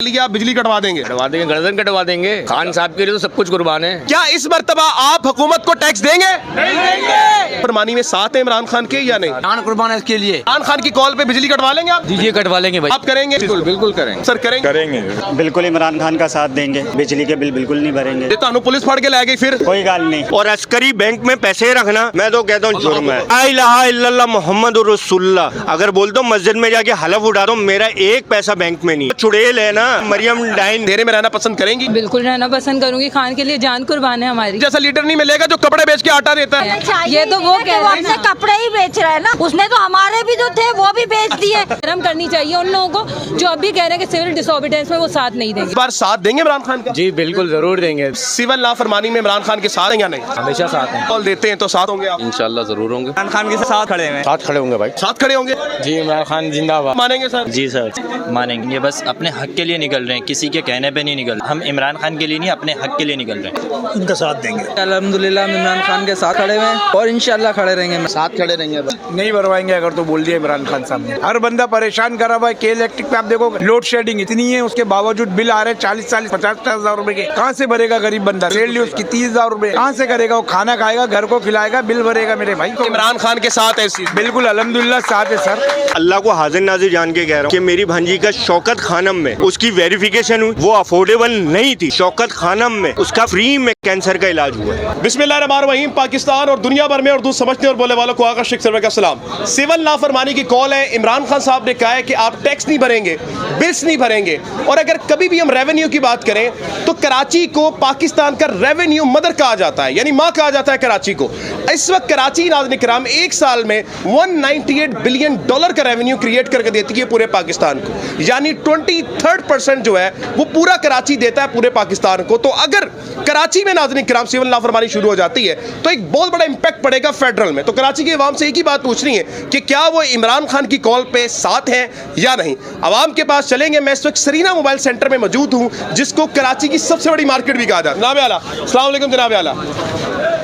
लिए आप बिजली कटवा देंगे? गर्दन कटवा देंगे। खान साहब के लिए तो सब कुछ कुर्बान है। क्या इस मर्तबा आप हुकूमत को टैक्स देंगे? नहीं देंगे। फरमानी में साथ है इमरान खान के या नहीं? जान कुर्बान है इसके लिए। इमरान खान की कॉल पे बिजली कटवा लेंगे आप? जी कटवा लेंगे भाई। आप करेंगे? बिल्कुल बिल्कुल करेंगे सर करेंगे? करेंगे बिल्कुल। इमरान खान का साथ देंगे, बिजली के बिल बिल्कुल नहीं भरेंगे। तानू पुलिस फड़ के ला गई फिर? कोई गाल नहीं। और अस्करी बैंक में पैसे रखना मैं तो कहता हूँ जुर्म है। ला इलाहा इल्लल्लाह मोहम्मद रसूलुल्लाह। अगर बोल दो मस्जिद में जाके हलफ उठा दो, मेरा एक पैसा बैंक में नहीं। चुड़ैल है ना मरियम डाइन। अंधेरे में रहना पसंद करेंगी? बिल्कुल रहना पसंद करूंगी। खान के लिए जान कुर्बान है हमारी। जैसा लीडर नहीं मिलेगा जो कपड़े बेच के आटा देता है। ये तो वो कह रहे हैं कपड़े ही बेच रहा है ना, उसने तो हमारे भी जो थे वो भी बेच दिए। शर्म करनी चाहिए उन लोगों को जो अभी कह रहे हैं कि सिविल डिसोबीडियंस में वो साथ नहीं देंगे। इस बार साथ देंगे इमरान खान का? जी बिल्कुल जरूर देंगे। सिविल नाफरमानी में इमरान खान के साथ हैं या नहीं? हमेशा साथ हैं। कॉल देते हैं तो साथ होंगे आप? इंशाल्लाह जरूर होंगे। इमरान खान के साथ खड़े हैं। साथ खड़े होंगे भाई। साथ खड़े होंगे? जी इमरान खान जिंदाबाद। मानेंगे सर? जी सर मानेंगे। ये बस अपने हक के लिए निकल रहे हैं, किसी के कहने पे नहीं निकल रहे। हम इमरान खान के लिए नहीं, अपने हक के लिए निकल रहे हैं। उनका साथ देंगे। अल्हम्दुलिल्लाह हम इमरान खान के साथ खड़े हुए हैं और इंशाल्लाह खड़े रहेंगे। साथ खड़े रहेंगे। नहीं भरवाएंगे अगर तो बोल दिया इमरान खान साहब ने। हर बंदा परेशान करा हुआ है। के इलेक्ट्रिक पे आप देखो लोड शेडिंग इतनी है, उसके बावजूद बिल आ रहे हैं 40-50 हजार रुपए के। कहाँ से भरेगा गरीब बंदा? सैलरी उसकी 30,000 रुपए कहाँ से करेगा? वो खाना खाएगा, घर को खिलाएगा, बिल भरेगा मेरे भाई। तो इमरान खान के साथ ऐसी बिल्कुल अल्हम्दुलिल्लाह साथ है सर। अल्लाह को हाजिर नाजिर जान के कह रहा हूँ कि मेरी भांजी का शौकत खानम में उसकी वेरिफिकेशन हुई, वो अफोर्डेबल नहीं थी। शौकत खानम में उसका फ्री में कैंसर का इलाज हुआ है। बिस्मिल्लाहिर्रहमानिर्रहीम। पाकिस्तान और दुनिया भर में उर्दू समझने और बोलने वालों को आका शेख सरवर का सलाम। सिविल नाफरमानी की कॉल है। इमरान खान साहब ने कहा है कि आप टैक्स नहीं भरेंगे, बिल्स नहीं भरेंगे। और अगर कभी भी हम रेवेन्यू की बात करें तो कराची को पाकिस्तान का रेवेन्यू मदर कहा जाता है, यानी माँ कहा जाता है कराची को। इस वक्त कराची नाज़रीन किराम एक साल में $198 बिलियन का रेवेन्यू क्रिएट करके देती है पूरे पाकिस्तान को, यानी 23% जो है वो पूरा कराची देता है पूरे पाकिस्तान को। तो अगर कराची में नाज़रीन किराम सिविल नाफरमानी शुरू हो जाती है तो एक बहुत बड़ा इंपैक्ट पड़ेगा फेडरल में। तो कराची की आवाम से एक ही बात पूछनी है कि क्या वो इमरान खान की कॉल पे साथ हैं या नहीं। आवाम के पास चलेंगे। मैं इस वक्त सरीना मोबाइल सेंटर में मौजूद हूँ, जिसको कराची की सबसे बड़ी मार्केट भी कहा जाता है। जनाब आला, अस्सलाम वालेकुम जनाब आला।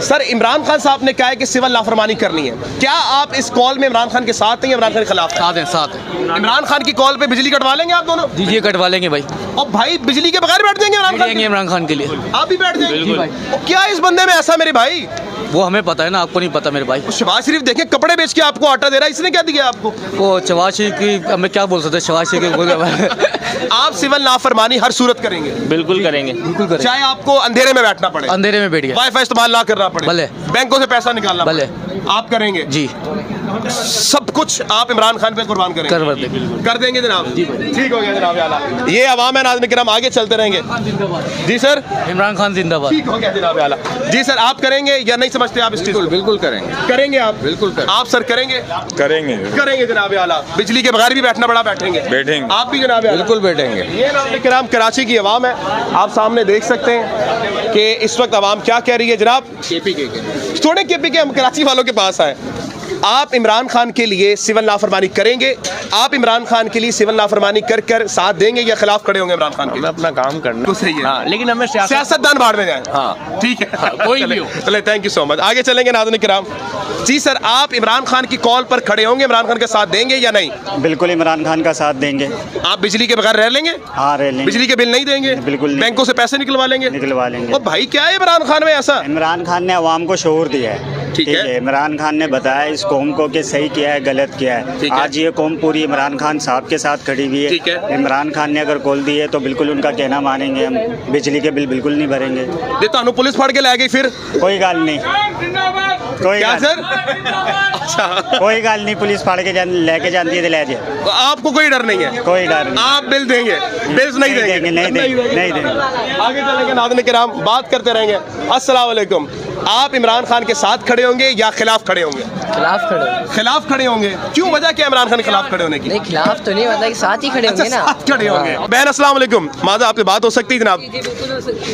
सर इमरान खान साहब ने कहा है कि सिविल नाफरमानी करनी है, क्या आप इस कॉल में इमरान खान के साथ हैं या इमरान खान के खिलाफ? साथ हैं साथ हैं। इमरान खान की कॉल पे बिजली कटवा लेंगे आप दोनों? जी कटवा लेंगे भाई। और भाई बिजली के बगैर बैठ जाएंगे इमरान खान? इमरान खान के लिए आप भी बैठ जाएंगे? बिल्कुल भाई। और क्या इस बंदे में ऐसा मेरे भाई? वो हमें पता है ना, आपको नहीं पता मेरे भाई। शहबाज शरीफ देखें कपड़े बेच के आपको आटा दे रहा है, इसने क्या दिया आपको? वो शहबाज शरीफ की हमें क्या बोल सकते हैं। शहबाज शरीफ की आप सिविल नाफरमानी हर सूरत करेंगे? बिल्कुल करेंगे। बिल्कुल करें। चाहे आपको अंधेरे में बैठना पड़े, अंधेरे में बैठ गया, वाईफाई इस्तेमाल ना करना पड़े, भले बैंकों से पैसा निकालना भले, आप करेंगे? जी सब कुछ आप इमरान खान पे कुर्बान करेंगे? कर देंगे जनाब। ठीक हो गया जनाब आला। ये अवाम है नाज़रीन किराम, आगे चलते रहेंगे। जी सर इमरान खान जिंदाबाद। ठीक हो गया जनाब आला। जी सर आप करेंगे या नहीं समझते आप इस चीज़ को? बिल्कुल करेंगे। करेंगे आप? बिल्कुल करें। आप सर करेंगे? करेंगे करेंगे जनाब आला। बिजली के बगैर भी बैठना पड़ा, बैठेंगे? बैठेंगे। आप भी जनाब आला? बिल्कुल बैठेंगे। ये नाज़रीन किराम कराची की आवाम है, आप सामने देख सकते हैं कि इस वक्त आवाम क्या कह रही है। जनाब केपीके थोड़े केपीके हम कराची वालों के पास आए। आप इमरान खान के लिए सिविल नाफरमानी करेंगे? आप इमरान खान के लिए सिविल नाफरमानी कर कर साथ देंगे या खिलाफ खड़े होंगे इमरान खान के? हमें अपना काम करना तो सही है। हाँ, लेकिन हमें सियासतदान बाढ़ में जाए। हाँ ठीक है। हाँ, कोई भी हो। चले थैंक यू सो मच। आगे चलेंगे नाज़रीन किराम। जी सर आप इमरान खान की कॉल पर खड़े होंगे, इमरान खान का साथ देंगे या नहीं? बिल्कुल इमरान खान का साथ देंगे। आप बिजली के बगैर रह लेंगे? हाँ रह लेंगे। बिजली के बिल नहीं देंगे? बिल्कुल नहीं। बैंकों से पैसे निकलवा लेंगे? निकलवा लेंगे। और भाई क्या है इमरान खान में ऐसा? इमरान खान ने अवाम को शऊर दिया है। ठीक है। इमरान खान ने बताया इस कौम को कि सही किया है गलत किया है। आज ये कौम पूरी इमरान खान साहब के साथ खड़ी हुई है। ठीक है। इमरान खान ने अगर कॉल दी है तो बिल्कुल उनका कहना मानेंगे हम। बिजली के बिल बिल्कुल नहीं भरेंगे। ये तानू पुलिस फड़ के ला गई फिर? कोई गाल नहीं। कोई क्या गाल सर? अच्छा कोई गाल नहीं। पुलिस फाड़ के लेके जाती है तो ले जाए। तो आपको कोई डर नहीं है? कोई डर नहीं। आप बिल देंगे? बिल्स नहीं देंगे? नहीं देंगे। आगे चलेंगे नाज़रीन किराम, बात करते रहेंगे। अस्सलाम वालेकुम। आप इमरान खान के साथ खड़े होंगे या खिलाफ खड़े होंगे? खिलाफ खड़े। खिलाफ खड़े होंगे। क्यों, वजह क्या इमरान खान के खिलाफ खड़े होने की? नहीं खिलाफ तो नहीं, मतलब साथ ही खड़े होंगे ना। साथ खड़े होंगे। बहन अस्सलाम वालेकुम, माज़ा आपसे बात हो सकती है जनाब?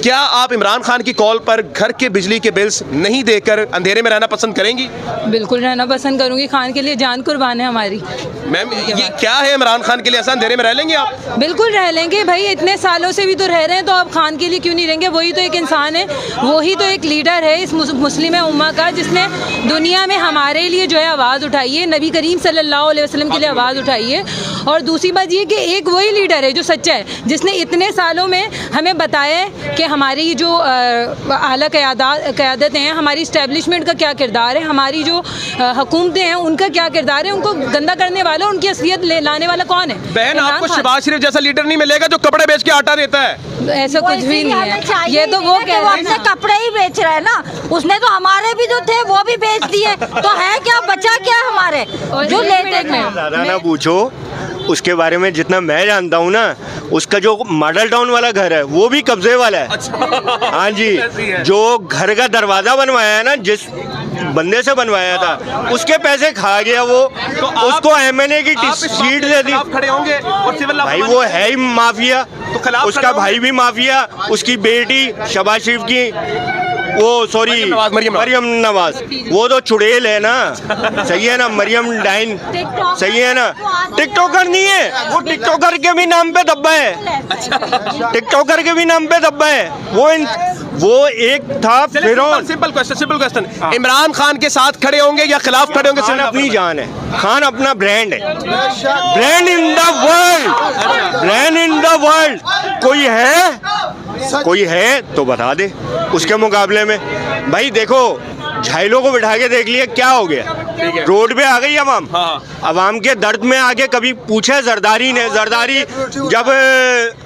क्या आप इमरान खान की कॉल पर घर के बिजली के बिल्स नहीं देकर अंधेरे में रहना पसंद करेंगी? बिल्कुल रहना पसंद करूंगी। खान के लिए जान कुर्बान है हमारी। मैम ये क्या है इमरान खान के लिए ऐसा? अंधेरे में रह लेंगे आप? बिल्कुल रह लेंगे भाई, इतने सालों से भी तो रह रहे हैं, तो अब खान के लिए क्यों नहीं रहेंगे? वही तो एक इंसान है, वही तो एक लीडर है इस मुस्लिम उम्मा का, जिसने दुनिया में हमारे लिए जो है आवाज़ उठाइए, नबी करीम सल्लल्लाहु अलैहि वसल्लम के लिए आवाज़ उठाइए। और दूसरी बात ये कि एक वही लीडर है जो सच्चा है, जिसने इतने सालों में हमें बताया है कि हमारी जो आला क़यादत हैं, हमारी इस्टेब्लिशमेंट का क्या किरदार है, हमारी जो हुकूमतें हैं उनका क्या किरदार है, उनको गंदा करने वाला, उनकी असलियत लाने वाला कौन है? बहन, आपको शहबाज शरीफ जैसा लीडर नहीं मिलेगा जो कपड़े बेच के आटा देता है। ऐसा कुछ भी नहीं है, ये तो वो कह रहे अपने कपड़े ही बेच रहे हैं ना, उसने तो हमारे भी जो थे वो भी बेच दिए, तो है क्या बचा क्या हमारे जो लेते थे? ज़्यादा ना पूछो, उसके बारे में जितना मैं जानता हूँ ना, उसका जो मॉडल टाउन वाला घर है वो भी कब्जे वाला है। अच्छा। हाँ जी, जो घर का दरवाजा बनवाया है ना, जिस बंदे से बनवाया था, उसके पैसे खा गया वो, तो उसको एमएनए की सीट दे दी। खड़े होंगे और सिविल भाई वो है ही माफिया, तो खिलाफ उसका भाई भी माफिया, उसकी बेटी शहबाज शरीफ की वो सॉरी मरियम नवाज, वो तो चुड़ैल है ना। सही है ना, मरियम डाइन, सही है ना। टिकटॉकर नहीं है वो, टिकटॉकर के भी नाम पे दब्बा है, टिकटॉकर के भी नाम पे दब्बा है वो एक था फिरौन। सिंपल क्वेश्चन, इमरान खान के साथ खड़े होंगे या खिलाफ खड़े होंगे? खान अपनी जान है, खान अपना ब्रांड है, brand in the world, brand in the world. कोई है तो बता दे उसके मुकाबले में। भाई देखो, झाइलों को बिठा के देख लिया, क्या हो गया? रोड पे आ गई अवाम। अवाम के दर्द में आके कभी पूछा जरदारी ने? जरदारी जब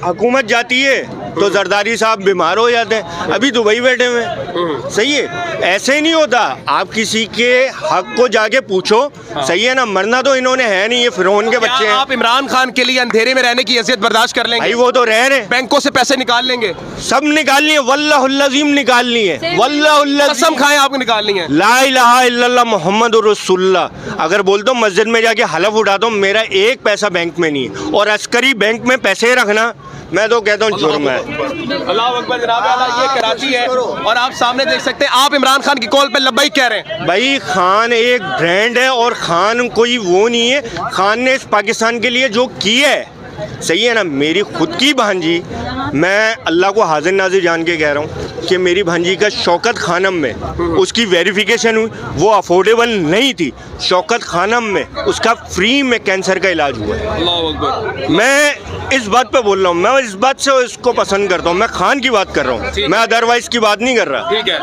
हुकूमत जाती है तो जरदारी साहब बीमार हो जाते हैं, अभी दुबई बैठे हुए हैं। सही है, ऐसे नहीं होता। आप किसी के हक को जाके पूछो, सही है ना। मरना तो इन्होंने है नहीं, ये फिरौन के बच्चे हैं। आप इमरान खान के लिए अंधेरे में रहने की अज़ियत बर्दाश्त कर लेंगे? भाई वो तो रह रहे, बैंकों से पैसे निकाल लेंगे, सब निकालनी है, वल्लाहुल अज़ीम निकालनी है, वल्लाहुल कसम खाएं आपको निकालनी है। ला इलाहा इल्लल्लाह मुहम्मदुर रसूलुल्लाह। अगर बोल दो मस्जिद में जाके हलफ उठा दो, मेरा एक पैसा बैंक में नहीं है। और अस्करी बैंक में पैसे रखना, मैं तो कहता हूँ जुर्म है। अल्लाह अकबर जनाब, ये कराची है और आप सामने देख सकते हैं, आप इमरान खान की कॉल पे लब्बैक कह रहे हैं। भाई खान एक ब्रांड है और खान कोई वो नहीं है। खान ने इस पाकिस्तान के लिए जो किया है, सही है ना। मेरी खुद की भांजी, मैं अल्लाह को हाजिर नाजिर जान के कह रहा हूँ कि मेरी भांजी का शौकत खानम में उसकी वेरिफिकेशन हुई, वो अफोर्डेबल नहीं थी। शौकत खानम में उसका फ्री में कैंसर का इलाज हुआ है। अल्लाह अकबर। मैं इस बात पे बोल रहा हूँ, मैं इस बात से इसको पसंद करता हूँ। मैं खान की बात कर रहा हूँ, मैं अदरवाइज की बात नहीं कर रहा। ठीक है,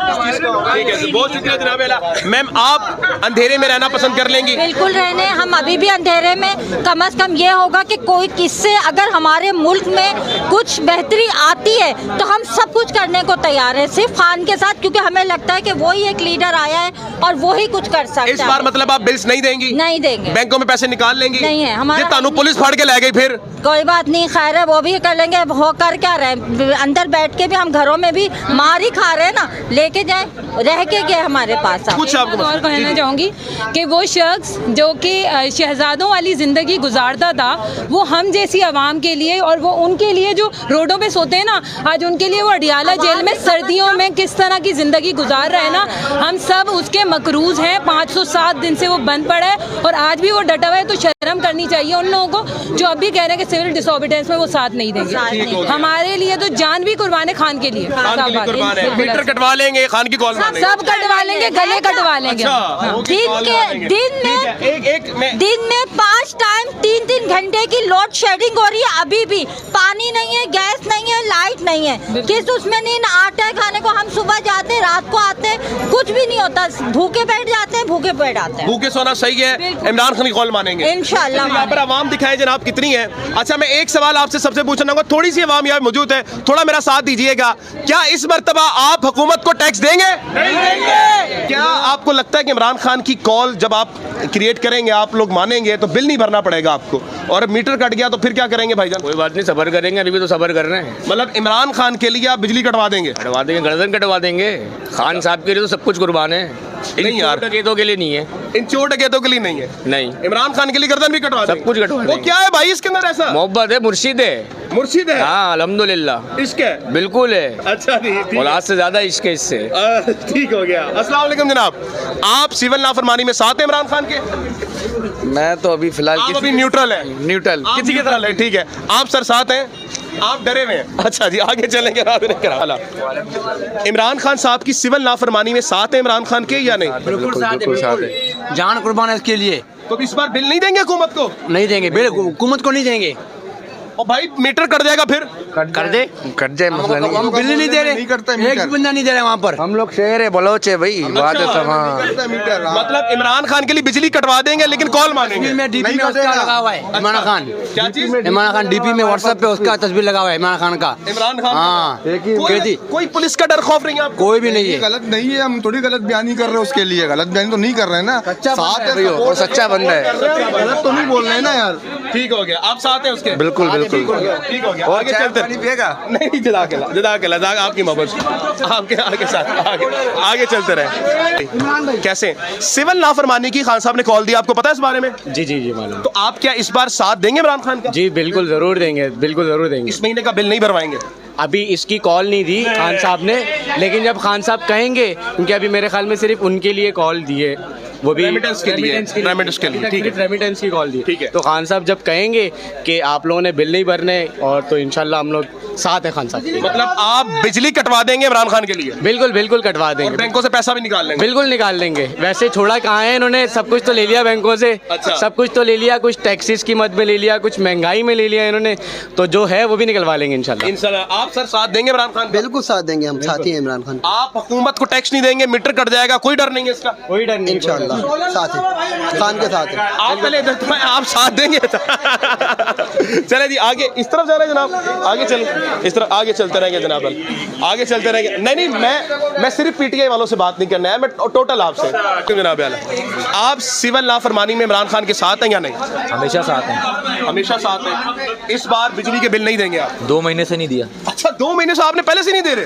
बहुत शुक्रिया जनाब। मैम, आप अंधेरे में रहना पसंद कर लेंगी? बिल्कुल रहने, हम अभी भी अंधेरे में। कम से कम ये होगा कि कोई किससे अगर हमारे मुल्क में कुछ बेहतरी आती है तो हम सब कुछ करने को तैयार है, सिर्फ खान के साथ, क्योंकि हमें लगता है कि वो ही एक लीडर आया है और वो ही कुछ कर सकता है। इस बार मतलब आप बिल्स नहीं देंगी? नहीं देंगे। बैंकों में पैसे निकाल लेंगी? नहीं है हमारा। तानू पुलिस फाड़ के ले गई फिर? कोई बात नहीं, खैर है, वो भी कर लेंगे। हो कर क्या रहे, अंदर बैठ के भी हम घरों में भी मार ही खा रहे हैं ना, लेके जाए, रह के गए हमारे पास। कुछ आपको और कहना चाहूँगी कि वो शख्स जो कि शहजादों वाली ज़िंदगी गुजारता था, वो हम जैसी आवाम के लिए और वो उनके लिए जो रोडों पे सोते हैं ना, आज उनके लिए वो अडियाला जेल में सर्दियों में किस तरह की ज़िंदगी गुजार रहे हैं ना, हम सब उसके मकरूज हैं। 507 दिन से वो बंद पड़ा है और आज भी वो डटा हुआ है। तो शर्म करनी चाहिए उन लोगों को जो अभी कह रहे हैं कि सिविल डिसोबीडियंस में वो साथ नहीं देंगे। हमारे लिए तो जान भी कुर्बान है खान के लिए। मीटर कटवा लेंगे, खान की कॉल सब कटवा लेंगे, गले कटवा लेंगे। दिन में 5 टाइम 3-3 घंटे की लोड शेडिंग हो रही है। अभी भी पानी नहीं है, गैस नहीं है, लाइट नहीं है, किस उसमें नहीं आता है खाने को। हम सुबह जाते हैं, रात को आते हैं, कुछ भी नहीं होता, भूखे बैठ जाते हैं, भूखे बैठ आते हैं। भूखे सोना सही है, इमरान खान की कॉल मानेंगे इंशाल्लाह। यहाँ पर आवाम दिखाएं जनाब कितनी है। अच्छा, मैं एक सवाल आपसे सबसे पूछना चाहूँगा, थोड़ी सी आवाम यहाँ मौजूद है, थोड़ा मेरा साथ दीजिएगा। क्या इस मर्तबा आप हुकूमत को टैक्स देंगे? नहीं देंगे। क्या आपको लगता है कि इमरान खान की कॉल जब आप क्रिएट करेंगे, आप लोग मानेंगे तो बिल नहीं भरना पड़ेगा आपको, और मीटर कट गया तो फिर क्या करेंगे भाईजान? कोई बात नहीं, सबर करेंगे, अभी भी तो सबर कर रहे हैं। मतलब इमरान खान के लिए आप बिजली कटवा देंगे? कटवा देंगे, गर्दन कटवा देंगे। खान साहब के लिए तो सब कुछ कुर्बान है, नहीं यार, डकैतों के लिए नहीं है, इन चोर डकैतों के लिए नहीं है। नहीं, इमरान खान के लिए गर्दन भी कटवा सब कुछ कटवा वो देंगे। क्या है भाई इसके अंदर ऐसा? मोहब्बत है, मुर्शिद है, मुर्शिद है। हाँ अल्हम्दुलिल्लाह, इश्क है, बिल्कुल है। अच्छा ठीक औलाद से ज्यादा इश्क है इससे। ठीक हो गया। अस्सलाम वालेकुम जनाब, आप सिविल नाफरमानी में साथ हैं इमरान खान के? मैं तो अभी फिलहाल आप अभी न्यूट्रल है? न्यूट्रल किसी की तरह है, ठीक है। आप सर साथ हैं, आप डरे हुए हैं? अच्छा जी, आगे चलेंगे। इमरान खान साहब की सिविल नाफरमानी में साथ है इमरान खान के या नहीं? बिल्कुल साथ है। जान कुर्बान है इसके लिए। तो इस बार बिल नहीं देंगे हुकूमत को? नहीं देंगे बिल, हुकूमत को नहीं देंगे। और भाई मीटर कट जाएगा फिर? कर दे, कट जाए मसला नहीं। हम बिल नहीं दे रहे, नहीं करता एक बंदा नहीं दे रहे वहाँ पर। हम लोग शहर है बलोच है भाई, बात है सब। हाँ मतलब इमरान खान के लिए बिजली कटवा देंगे लेकिन कॉल मानेंगे? में डीपी में उसका लगा हुआ है इमरान खान। क्या चीज? इमरान खान डीपी में व्हाट्सएप पे उसका तस्वीर लगा हुआ है इमरान खान का। इमरान खान? हाँ, कोई पुलिस का डर खौफ नहीं है आपको? कोई भी नहीं है। गलत नहीं है, हम थोड़ी गलत बयानी कर रहे हैं उसके लिए, गलत बयानी तो नहीं कर रहे हैं ना। साथ है और सच्चा बंदा है, गलत तो नहीं बोल रहे हैं ना यार। ठीक हो गया, आप साथ हैं उसके? बिल्कुल बिल्कुल। ठीक हो गया, आगे चलते नहीं, जज़ाकल्लाह आपकी मोहब्बत, आपके आगे चलते रहे। कैसे सिविल नाफरमानी की खान साहब ने कॉल दिया, आपको पता है इस बारे में? जी जी जी मालूम। तो आप क्या इस बार साथ देंगे इमरान खान का? जी बिल्कुल ज़रूर देंगे, बिल्कुल ज़रूर देंगे। इस महीने का बिल नहीं भरवाएंगे? अभी इसकी कॉल नहीं दी खान साहब ने, लेकिन जब खान साहब कहेंगे, क्योंकि अभी मेरे ख्याल में सिर्फ उनके लिए कॉल दिए, वो भी रेमिटेंस के लिए, ठीक है, रेमिटेंस की कॉल दी। ठीक है। तो खान साहब जब कहेंगे कि आप लोगों ने बिल नहीं भरने, और तो इंशाल्लाह हम लोग साथ हैं खान साहब के। मतलब आप बिजली कटवा देंगे इमरान खान के लिए? बिल्कुल बिल्कुल कटवा और देंगे, बैंकों से पैसा भी निकाल लेंगे? बिल्कुल निकाल लेंगे। वैसे छोड़ा कहाँ है इन्होंने, सब कुछ तो ले लिया बैंकों से। अच्छा। सब कुछ तो ले लिया, कुछ टैक्सेस की मद में ले लिया, कुछ महंगाई में ले लिया इन्होंने, तो जो है वो भी निकलवा लेंगे इंशाल्लाह। आप सर साथ देंगे इमरान खान? बिल्कुल साथ देंगे, हम साथी हैं इमरान खान। आप हुकूमत को टैक्स नहीं देंगे, मीटर कट जाएगा, कोई डर नहीं है इसका? कोई डर नहीं, इंशाल्लाह साथ हैं, खान के साथ हैं। आप पहले आप साथ देंगे? चले जी आगे, इस तरफ जा रहे हैं जनाब, आगे चल, इस तरफ आगे चलते रहेंगे जनाब, आगे चलते रहेंगे। नहीं मैं सिर्फ पीटीआई वालों से बात नहीं करना है, मैं टोटल आपसे। जनाब आप सिविल नाफरमानी में इमरान खान के साथ हैं या नहीं? हमेशा साथ हैं। हमेशा साथ हैं। इस बार बिजली के बिल नहीं देंगे आप? 2 महीने से नहीं दिया। अच्छा 2 महीने से आपने पहले से नहीं दे रहे?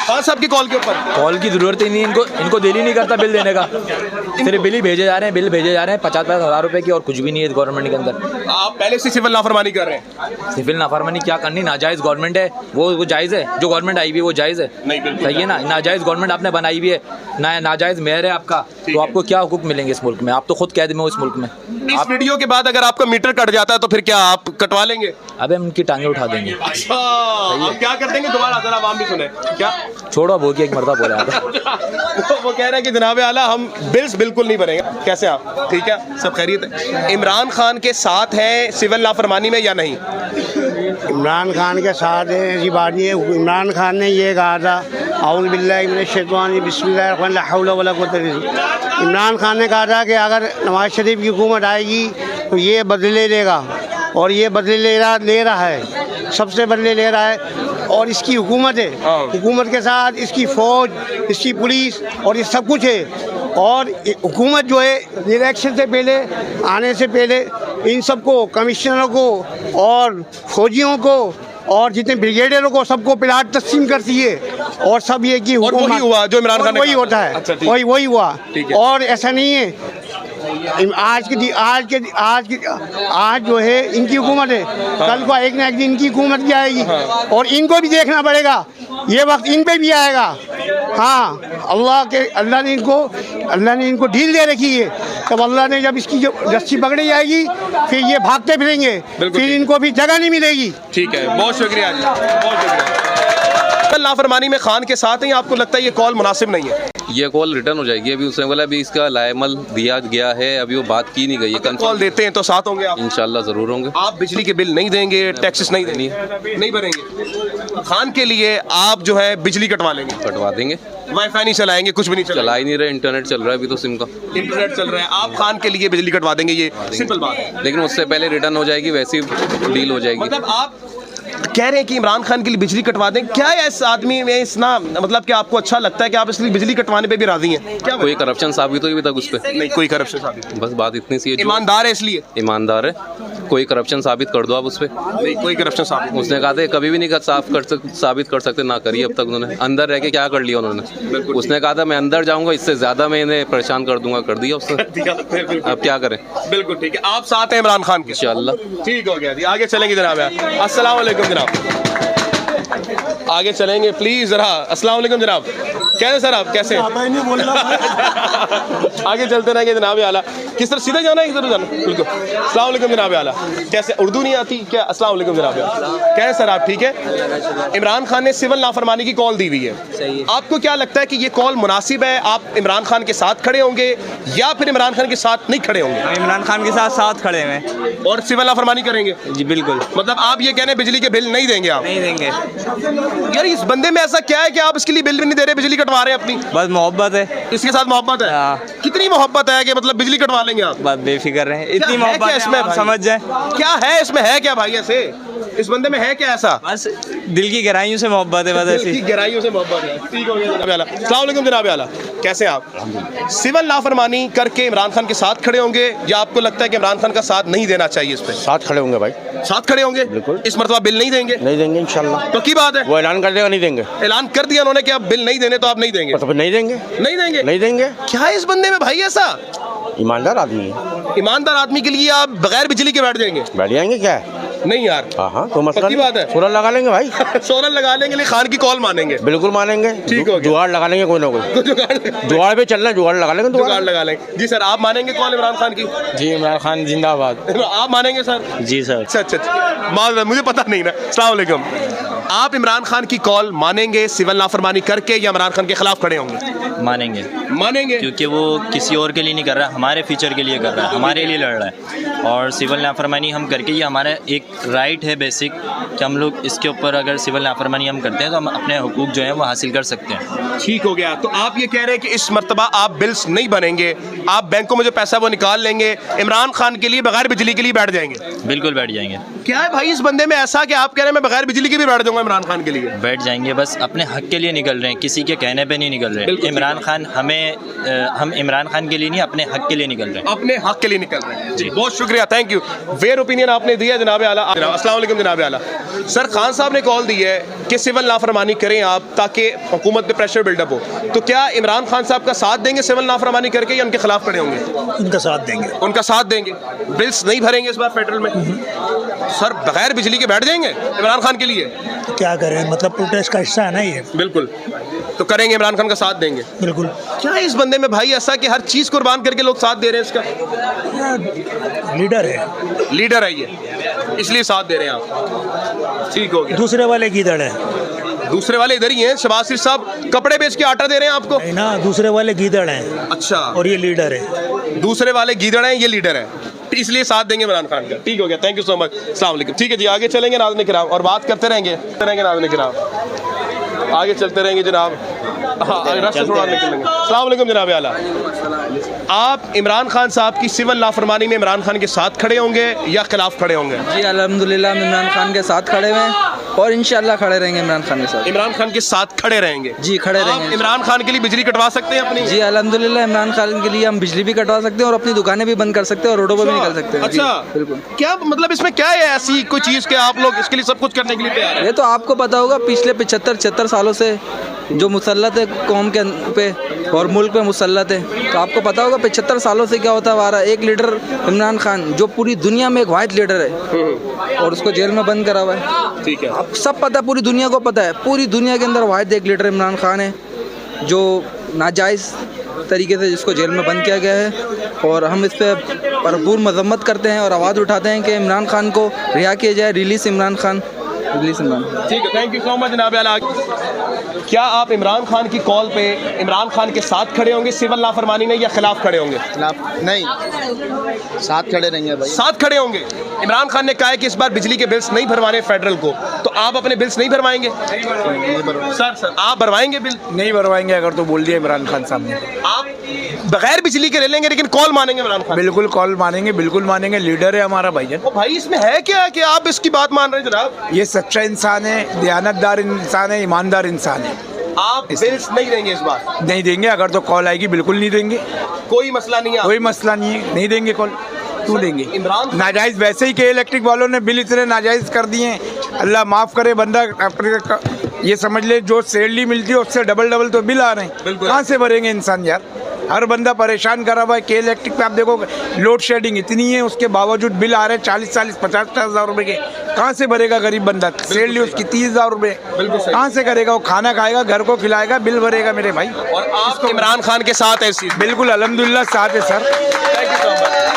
खान साहब की कॉल के ऊपर? कॉल की ज़रूरत ही नहीं, इनको दिल ही नहीं करता बिल देने का। सिर्फ बिल ही भेजे जा रहे हैं, बिल भेजे जा रहे हैं 50-50 हज़ार रुपए की, और कुछ भी नहीं है गवर्नमेंट के अंदर। आप पहले से सिविल नाफरमानी कर रहे हैं? सिविल नाफरमानी क्या करनी, नाजायज़ गवर्नमेंट है वो जायज़ है, जो गवर्नमेंट आई हुई है वो जायज़ है। नहीं बिल्कुल सही है ना, नाजायज़ गवर्नमेंट आपने बनाई हुई है, नाजायज़ मेयर है आपका, तो आपको क्या हुकूक मिलेंगे इस मुल्क में? आप तो खुद कैद में हो इस मुल्क में। इस वीडियो के बाद अगर आपका मीटर कट जाता है तो फिर क्या आप कटवा लेंगे? अबे हम उनकी टांगे उठा देंगे। अच्छा आप क्या कर देंगे दोबारा, जरा आवाम भी सुने क्या? छोड़ो वो की एक मरतबा बोला आपने। वो कह रहे हैं कि जनाब आला हम बिल्स बिल्कुल नहीं भरेंगे। कैसे आप, ठीक है, सब खैरियत है? इमरान खान के साथ हैं सिविल नाफरमानी में या नहीं? इमरान खान के साथ है जी बात ये, इमरान खान ने ये कहा था औज़ु बिल्लाहि मिनश शैतानिर बिस्मिल्लाहिर ला हौला वला कुव्वता इल्ला बिल्लाह। इमरान खान ने कहा था कि अगर नवाज शरीफ की हुकूमत आएगी तो ये बदले लेगा, और ये बदले ले रहा है, सबसे बदले ले रहा है। और इसकी हुकूमत है, हुकूमत के साथ इसकी फ़ौज, इसकी पुलिस और ये सब कुछ है। और हुकूमत जो है इलेक्शन से पहले, आने से पहले इन सबको, कमिश्नरों को और फौजियों को और जितने ब्रिगेडियरों को, सबको प्लाट तस्लीम करती है। और सब ये कि और वही हुआ जो इमरान खान ने वही होता है। अच्छा, वही हुआ। और ऐसा नहीं है, आज जो है इनकी हुकूमत है, कल को एक ना एक दिन इनकी हुकूमत भी आएगी, और इनको भी देखना पड़ेगा, ये वक्त इन पे भी आएगा। हाँ, अल्लाह ने इनको ढील दे रखी है, तब अल्लाह ने जब इसकी जो रस्सी पकड़ी जाएगी फिर ये भागते फिरेंगे, फिर इनको भी जगह नहीं मिलेगी। ठीक है, बहुत शुक्रिया, बहुत शुक्रिया। नाफरमानी में खान के साथ हैं, आपको लगता है ये कॉल मुनासिब नहीं है? ये कॉल रिटर्न हो जाएगी, अभी उसने बोला अभी इसका लाएमल दिया गया है, अभी वो बात की नहीं गई है। कॉल देते हैं तो साथ होंगे आप? इंशाल्लाह ज़रूर होंगे। आप बिजली के बिल नहीं देंगे, टैक्सेस नहीं देंगे, नहीं भरेंगे, खान के लिए आप जो है बिजली कटवा लेंगे? कटवा देंगे। वाईफाई नहीं चलाएंगे, कुछ भी नहीं चला ही नहीं रहे, इंटरनेट चल रहा है अभी तो, सिम का इंटरनेट चल रहा है, आप खान के लिए बिजली कटवा देंगे, ये सिंपल बात है। लेकिन उससे पहले रिटर्न हो जाएगी, वैसी डील हो जाएगी। मतलब आप कह रहे हैं कि इमरान खान के लिए बिजली कटवा दें, क्या है इस आदमी में इतना, मतलब कि आपको अच्छा लगता है कि आप इसलिए बिजली कटवाने पे भी राजी हैं? क्या कोई करप्शन साबित हुई अभी तक उस पर? नहीं, कोई करप्शन साबित, बस बात इतनी सी है। ईमानदार है इसलिए? ईमानदार है, कोई करप्शन साबित कर दो आप उस पर। नहीं, कोई करप्शन साबित, उसने कहा था कभी भी नहीं साबित कर सकते, ना करिए अब तक उन्होंने। अंदर रह के क्या कर लिया उन्होंने? उसने कहा था मैं अंदर जाऊंगा, इससे ज्यादा मैं इन्हें परेशान कर दूंगा, कर दिया उसने। अब क्या करें? बिल्कुल ठीक है, आप साथ हैं इमरान खान के? इंशाल्लाह। ठीक हो गया जी, आगे चलेंगे जनाब। अस्सलाम वालेकुम जनाब, आगे चलेंगे प्लीज जरा। अस्सलाम वालेकुम जनाब, कैसे सर आप, कैसे? आगे चलते रहेंगे जनाब आला। किस तरह सीधा जाना है, किस तरह जाना? बिल्कुल। अस्सलाम वालेकुम जनाब आला, कैसे? उर्दू नहीं आती क्या? अस्सलाम वालेकुम जनाब आला, कैसे सर आप? ठीक है। इमरान खान ने सिविल नाफरमानी की कॉल दी हुई है, आपको क्या लगता है कि ये कॉल मुनासिब है? आप इमरान खान के साथ खड़े होंगे या फिर इमरान खान के साथ नहीं खड़े होंगे? इमरान खान के साथ खड़े हैं और सिविल नाफरमानी करेंगे? जी बिल्कुल। मतलब आप ये कह रहे हैं बिजली के बिल नहीं देंगे आप? नहीं देंगे। यार इस बंदे में ऐसा क्या है कि आप इसके लिए बिल भी नहीं दे रहे, बिजली कटवा रहे हैं अपनी? बस मोहब्बत है, इसके साथ मोहब्बत है। कितनी मोहब्बत है कि मतलब बिजली कटवा लेंगे आप? बस बेफिक्र रहे, इतनी क्या है मोहब्बत क्या इसमें भाई? समझ जाए क्या है इसमें, है क्या भाई ऐसे इस बंदे में है क्या ऐसा? बस दिल की गहराइयों से मोहब्बत है, बस दिल की गहराइयों से मोहब्बत है। ठीक हो गया जनाब आला। अस्सलाम वालेकुम जनाब आला, कैसे हैं आप? सिविल नाफरमानी करके इमरान खान के साथ खड़े होंगे या आपको लगता है कि इमरान खान का साथ नहीं देना चाहिए? इस पे साथ खड़े होंगे भाई, साथ खड़े होंगे बिल्कुल। इस मरतबा बिल नहीं देंगे? नहीं देंगे इंशाल्लाह। तो की बात है, वो ऐलान कर देगा नहीं देंगे। ऐलान कर दिया उन्होंने कि आप बिल नहीं देने, तो आप नहीं देंगे? तो फिर नहीं देंगे। नहीं देंगे? नहीं देंगे। क्या है इस बंदे में भाई ऐसा? ईमानदार आदमी है। ईमानदार आदमी के लिए आप बगैर बिजली के बैठ जाएंगे? बैठ जाएंगे क्या है? नहीं यार। हाँ तो मसला पक्की बात है। सोलर लगा लेंगे भाई। सोलर लगा लेंगे, लेकिन खान की कॉल मानेंगे? बिल्कुल मानेंगे। ठीक हो गया। जुगाड़ लगा लेंगे कोई ना कोई। जुगाड़ पे चलना, जुगाड़ लगा लेंगे। जुगाड़ लगा लेंगे। जी सर, आप मानेंगे कॉल इमरान खान की? जी इमरान खान जिंदाबाद। आप मानेंगे सर? जी सर। अच्छा, मुझे पता नहीं ना। अस्सलाम वालेकुम। आप इमरान खान की कॉल मानेंगे सिविल नाफरमानी करके या इमरान खान के खिलाफ खड़े होंगे? मानेंगे। मानेंगे क्योंकि वो किसी और के लिए नहीं कर रहा, हमारे फ्यूचर के लिए कर रहा है, हमारे लिए लड़ रहा है। और सिविल नाफरमानी हम करके, ये हमारा एक राइट है बेसिक कि हम लोग इसके ऊपर अगर सिविल नाफरमानी हम करते हैं तो हम अपने हुकूक जो है वो हासिल कर सकते हैं। ठीक हो गया। तो आप ये कह रहे हैं कि इस मर्तबा आप बिल्स नहीं बनेंगे, आप बैंकों में जो पैसा वो निकाल लेंगे, इमरान खान के लिए बगैर बिजली के लिए बैठ जाएंगे? बिल्कुल बैठ जाएंगे। क्या है भाई इस बंदे में ऐसा कि आप कह रहे हैं मैं बगैर बिजली के भी बैठ जाऊंगा इमरान खान के लिए? बैठ जाएंगे, बस अपने हक के लिए निकल रहे हैं, किसी के कहने पे नहीं निकल रहे हैं। इमरान खान हम इमरान खान के लिए नहीं, अपने हक के लिए निकल रहे हैं। अपने हक के लिए निकल रहे हैं। जी बहुत शुक्रिया, थैंक यू। फेयर ओपिनियन आपने दिया जनाब आला। अस्सलाम वालेकुम जनाब आला। सर खान साहब ने कॉल दी है कि सिविल नाफरमानी करें आप ताकि हुकूमत पे प्रेशर बिल्डअप हो, तो क्या इमरान खान साहब का साथ देंगे सिविल नाफरमानी करके या उनके खिलाफ खड़े होंगे? उनका साथ देंगे। उनका साथ देंगे। बिल्स नहीं भरेंगे इस बार फेडरल में? सर बगैर बिजली के बैठ जाएंगे इमरान खान के लिए? तो क्या करें, मतलब प्रोटेस्ट का हिस्सा है ना ये। बिल्कुल, तो करेंगे, इमरान खान का साथ देंगे? बिल्कुल। क्या है इस बंदे में भाई ऐसा कि हर चीज कुर्बान करके लोग साथ दे रहे हैं इसका? लीडर है। लीडर है ये, इसलिए साथ दे रहे हैं आप। ठीक हो गया। दूसरे वाले गीदड़ है। दूसरे वाले इधर ही हैं, शहबाज शरीफ साहब कपड़े बेच के आटा दे रहे हैं आपको? नहीं ना, दूसरे वाले गीदड़ हैं। अच्छा। और ये लीडर है। दूसरे वाले गीदड़ हैं, ये लीडर है, इसलिए साथ देंगे इमरान खान का। ठीक हो गया, थैंक यू सो मच। अस्सलाम वालेकुम। ठीक है जी, आगे चलेंगे नाज़रीन किराम और बात करते रहेंगे नाज़रीन किराम, आगे चलते रहेंगे जनाब। हाँ, रास्ते थोड़ा निकलेंगे। अस्सलाम वालेकुम जनाब आला। आप इमरान खान साहब की सिविल नाफरमानी में इमरान खान के साथ खड़े होंगे या खिलाफ खड़े होंगे? जी अल्हम्दुलिल्लाह हम इमरान खान के साथ खड़े हुए हैं और इंशाल्लाह खड़े रहेंगे इमरान खान के साथ। इमरान खान के साथ खड़े रहेंगे? जी खड़े रहेंगे। इमरान खान के लिए बिजली कटवा सकते हैं अपनी? जी अल्हम्दुलिल्लाह इमरान खान के लिए हम बिजली भी कटवा सकते हैं और अपनी दुकानें भी बंद कर सकते हैं और रोडों पर भी निकल सकते हैं। अच्छा, बिल्कुल। क्या मतलब इसमें क्या है ऐसी कोई चीज़ कि आप लोग इसके लिए सब कुछ करने के लिए तैयार हैं? ये तो आपको पता होगा, पिछले 75-76 सालों से जो मुसल्लत है कौम के पे और मुल्क पे मुसल्लत है, तो आपको पता होगा 75 सालों से क्या होता आ रहा है। एक लीडर इमरान खान जो पूरी दुनिया में एक वाहिद लीडर है और उसको जेल में बंद करा हुआ है। ठीक है, आप सब पता है, पूरी दुनिया को पता है, पूरी दुनिया के अंदर वाहिद एक लीडर इमरान खान है जो नाजायज़ तरीके से जिसको जेल में बंद किया गया है। और हम इस पर भरपूर मजम्मत करते हैं और आवाज़ उठाते हैं कि इमरान खान को रिहा किया जाए, रिलीज़ इमरान खान, रिलीज़ इमरान। ठीक है, थैंक यू सो मच जनाब आला। क्या आप इमरान खान की कॉल पे इमरान खान के साथ खड़े होंगे सिविल नाफरमानी में या खिलाफ खड़े होंगे? खिलाफ नहीं, साथ खड़े रहेंगे भाई। साथ खड़े होंगे। इमरान खान ने कहा है कि इस बार बिजली के बिल्स नहीं भरवाने फेडरल को, तो आप अपने बिल्स नहीं भरवाएंगे? सर आप भरवाएंगे बिल? नहीं भरवाएंगे अगर तो बोल दिया इमरान खान साहब ने। आप बगैर बिजली के ले लेंगे लेकिन कॉल मानेंगे इमरान खान? बिल्कुल कॉल मानेंगे, बिल्कुल मानेंगे, लीडर है हमारा भाईजान। ओ भाई इसमें है क्या कि आप इसकी बात मान रहे हैं जनाब? ये सच्चा इंसान है, दयानतदार इंसान है, ईमानदार इंसान है। आप बिल्स नहीं देंगे इस बार? नहीं देंगे, अगर तो कॉल आएगी बिल्कुल नहीं देंगे। कोई मसला नहीं है? कोई मसला नहीं है, नहीं देंगे कॉल। क्यों देंगे? इमरान नाजायज वैसे ही के इलेक्ट्रिक वालों ने बिल इतने नाजायज कर दिए हैं, अल्लाह माफ़ करे, बंदा ये समझ ले जो सैलरी मिलती है उससे डबल तो बिल आ रहे हैं, कहाँ से भरेंगे इंसान यार? हर बंदा परेशान करा हुआ है। के इलेक्ट्रिक पे आप देखो लोड शेडिंग इतनी है, उसके बावजूद बिल आ रहे हैं 40-40, 50-50 हज़ार रुपए के। कहाँ से भरेगा गरीब बंदा? सैलरी उसकी 30,000 रुपए, कहाँ से करेगा? वो खाना खाएगा, घर को खिलाएगा, बिल भरेगा मेरे भाई। और आप इमरान खान के साथ है इस चीज़? बिल्कुल अल्हम्दुलिल्लाह साथ है sir. Thank you so much.